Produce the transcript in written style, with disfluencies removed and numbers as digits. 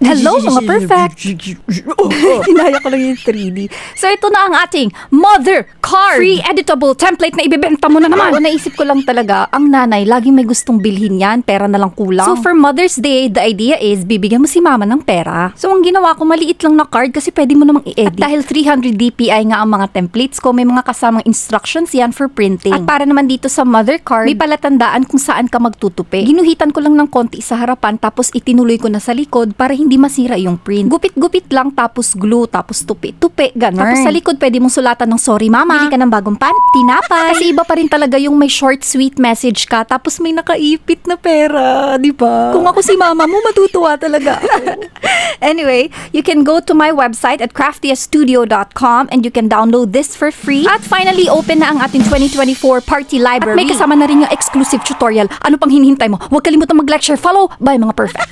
Hello mga perfect! Kinaya ko lang yung 3D. So ito na ang ating mother card! Free editable template na ibebenta mo na naman! Naisip ko lang talaga, ang nanay laging may gustong bilhin yan, pera na lang kulang. So for Mother's Day, the idea is bibigyan mo si mama ng pera. So ang ginawa ko, maliit lang na card kasi pwede mo namang i-edit. At dahil 300 DPI nga ang mga templates ko, may mga kasamang instructions yan for printing. At para naman dito sa mother card, may palatandaan kung saan ka magtutupi. Ginuhitan ko lang ng konti sa harapan tapos itinuloy ko na sa likod para hindi masira yung print. Gupit-gupit lang tapos glue tapos tupi-tupi, ganun. Tapos sa likod pwede mong sulatan ng sorry mama, bili ka ng bagong tinapay. Kasi iba pa rin talaga yung may short sweet message ka tapos may nakaipit na pera, di ba? Kung ako si mama mo, matutuwa talaga ako. Anyway, you can go to my website at craftiastudio.com and you can download this for free. At finally, open na ang ating 2024 party library. At may kasama na rin yung exclusive tutorial. Ano pang hinihintay mo? Huwag kalimutan mag-like, share, follow. Bye mga perfect!